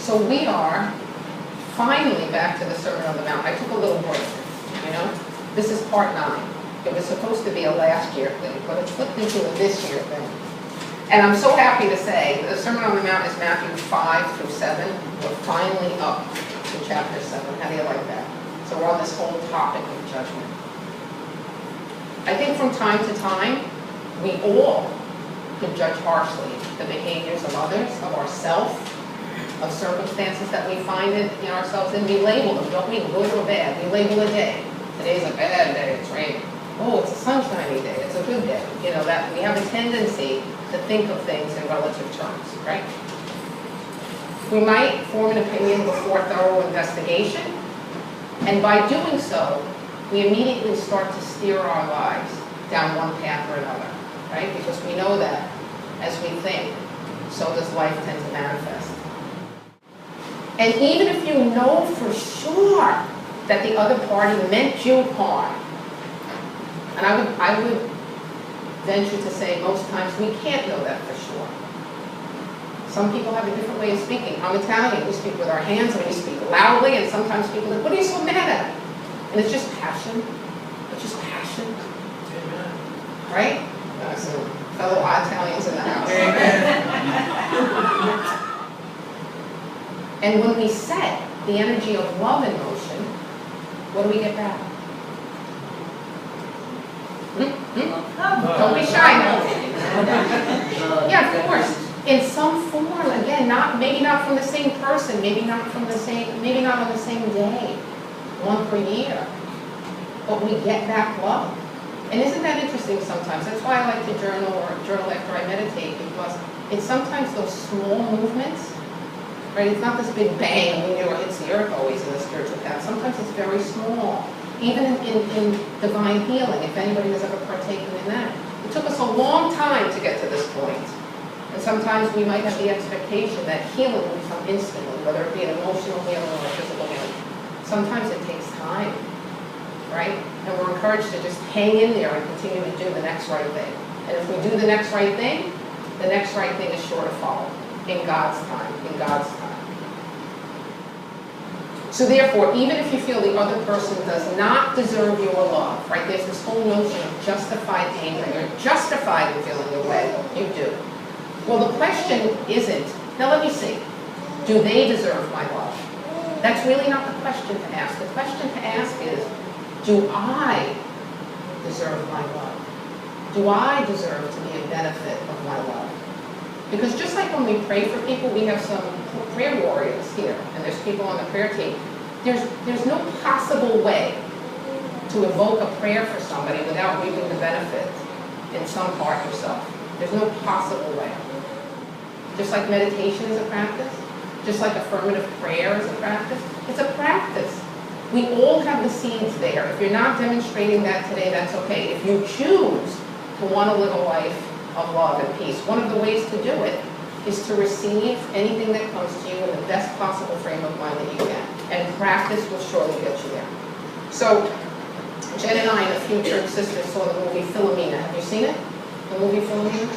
So we are finally back to the Sermon on the Mount. I took a little break, you know? This is part 9. It was supposed to be a last year thing, but it's flipped into a this year thing. And I'm so happy to say the Sermon on the Mount is Matthew 5 through 7. We're finally up to chapter 7. How do you like that? So we're on this whole topic of judgment. I think from time to time, we all can judge harshly the behaviors of others, of ourselves, of circumstances that we find in ourselves, and we label them, don't we? Good or bad. We label a day. Today's a bad day, it's raining. Oh, it's a sunshiny day, it's a good day. You know, that we have a tendency to think of things in relative terms, right? We might form an opinion before thorough investigation, and by doing so, we immediately start to steer our lives down one path or another, right? Because we know that as we think, so does life tend to manifest. And even if you know for sure that the other party meant you harm, and I would venture to say most times we can't know that for sure. Some people have a different way of speaking. I'm Italian, we speak with our hands and we speak loudly, and sometimes people are like, what are you so mad at? And it's just passion. It's just passion. Amen. Right? Some fellow Italians in the house. Amen. And when we set the energy of love in motion, what do we get back? Don't be shy now. Yeah, of course. In some form, again, maybe not from the same person, maybe not on the same day, one per year. But we get back love. And isn't that interesting sometimes? That's why I like to journal after I meditate, because it's sometimes those small movements. Right? It's not this big bang, it hits the earth always in the spiritual path. Sometimes it's very small. Even in divine healing, if anybody has ever partaken in that. It took us a long time to get to this point. And sometimes we might have the expectation that healing will come instantly, whether it be an emotional healing or a physical healing. Sometimes it takes time, right? And we're encouraged to just hang in there and continue to do the next right thing. And if we do the next right thing, the next right thing is sure to follow. In God's time, in God's time. So therefore, even if you feel the other person does not deserve your love, right, there's this whole notion of justified anger. You're justified in feeling the way you do. Well, the question isn't, now let me see, do they deserve my love? That's really not the question to ask. The question to ask is, do I deserve my love? Do I deserve to be a benefit of my love? Because just like when we pray for people, we have some prayer warriors here, and there's people on the prayer team. There's no possible way to evoke a prayer for somebody without reaping the benefit in some part yourself. There's no possible way. Just like meditation is a practice, just like affirmative prayer is a practice, it's a practice. We all have the seeds there. If you're not demonstrating that today, that's okay. If you choose to want to live a life of love and peace, one of the ways to do it is to receive anything that comes to you in the best possible frame of mind that you can. And practice will surely get you there. So, Jen and I and a few church sisters saw the movie Philomena. Have you seen it? The movie Philomena?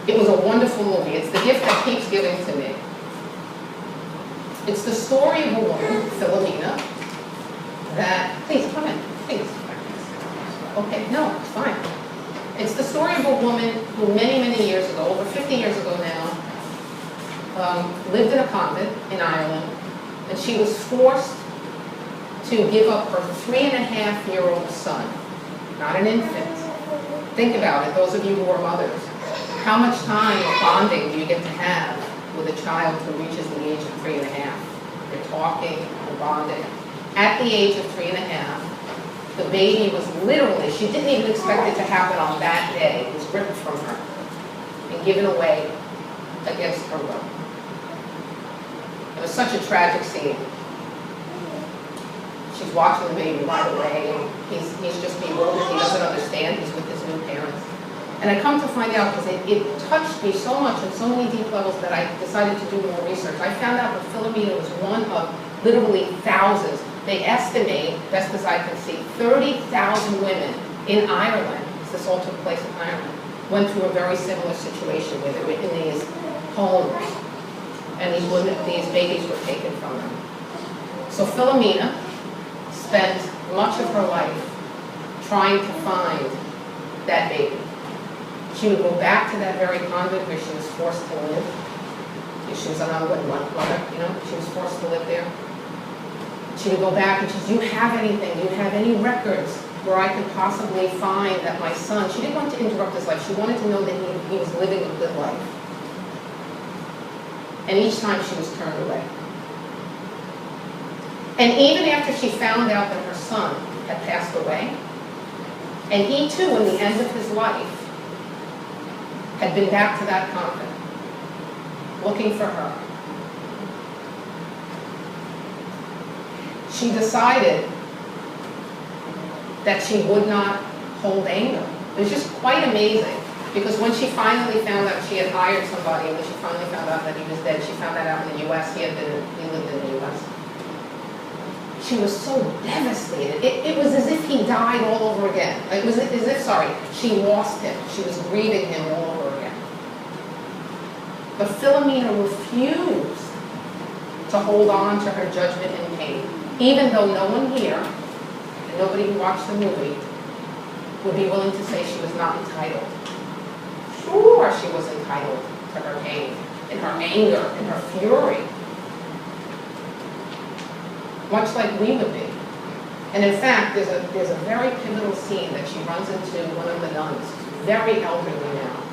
It was a wonderful movie. It's the gift that keeps giving to me. It's the story of a woman, Philomena, that, please come in, please. Okay, no, it's fine. It's the story of a woman who many, many years ago, over 50 years ago now, lived in a convent in Ireland, and she was forced to give up her 3.5-year-old son, not an infant. Think about it, those of you who are mothers. How much time of bonding do you get to have with a child who reaches the age of 3.5? You're talking, you're bonding. At the age of 3.5, the baby was literally, she didn't even expect it to happen on that day. It was ripped from her and given away against her will. It was such a tragic scene. She's watching the baby right away, and he's just bewildered. He doesn't understand. He's with his new parents. And I come to find out, because it touched me so much on so many deep levels that I decided to do more research. I found out that Philomena was one of literally thousands. They estimate, best as I can see, 30,000 women in Ireland, this all took place in Ireland, went through a very similar situation where they were in these homes and these babies were taken from them. So Philomena spent much of her life trying to find that baby. She would go back to that very convent where she was forced to live. She was an unwed mother, you know, she was forced to live there. She would go back and she said, do you have anything? Do you have any records where I could possibly find that my son, she didn't want to interrupt his life, she wanted to know that he was living a good life. And each time she was turned away. And even after she found out that her son had passed away, and he too, in the end of his life, had been back to that convent, looking for her, she decided that she would not hold anger. It was just quite amazing, because when she finally found out she had hired somebody, and when she finally found out that he was dead, she found that out in the U.S., he lived in the U.S. She was so devastated. It was as if he died all over again. It was as if, she lost him. She was grieving him all over again. But Philomena refused to hold on to her judgment and pain, even though no one here, and nobody who watched the movie, would be willing to say she was not entitled. Sure, she was entitled to her pain, and her anger, and her fury, much like we would be. And in fact, there's a very pivotal scene that she runs into one of the nuns, very elderly now.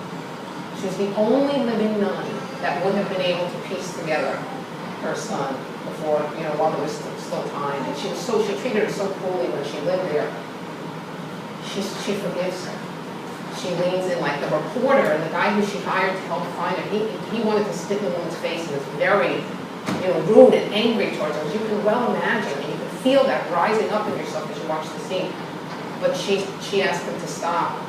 She was the only living nun that would have been able to piece together her son before, while there was still time. And she treated her so cruelly when she lived there. She forgives her. She leans in like the reporter and the guy who she hired to help find her. He wanted to spit in the woman's face and was very, rude and angry towards her. As you can well imagine, and you can feel that rising up in yourself as you watch the scene. But she asked him to stop,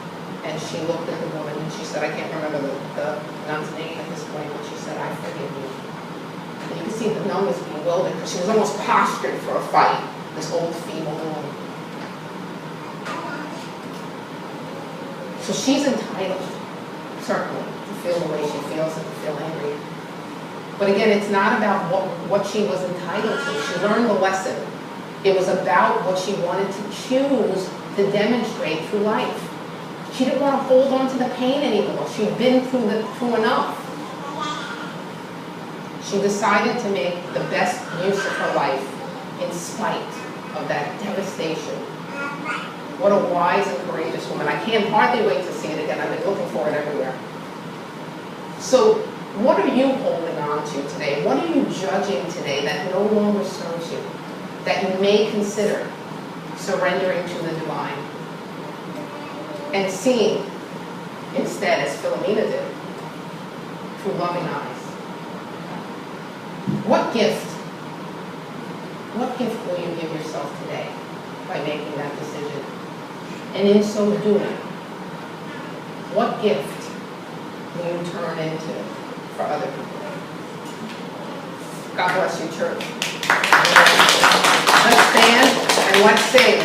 and she looked at the woman and she said, I can't remember the nun's name at this point, but she said, I forgive you. And you can see the nun was bewildered because she was almost postured for a fight, this old feeble woman. So she's entitled, certainly, to feel the way she feels and to feel angry. But again, it's not about what she was entitled to. She learned the lesson. It was about what she wanted to choose to demonstrate through life. She didn't want to hold on to the pain anymore. She'd been through enough. She decided to make the best use of her life in spite of that devastation. What a wise and courageous woman. I can't hardly wait to see it again. I've been looking for it everywhere. So, what are you holding on to today? What are you judging today that no longer serves you? That you may consider surrendering to the divine and seeing instead, as Philomena did, through loving eyes. What gift will you give yourself today by making that decision? And in so doing, what gift will you turn into for other people? God bless you, church. Let's stand and let's sing.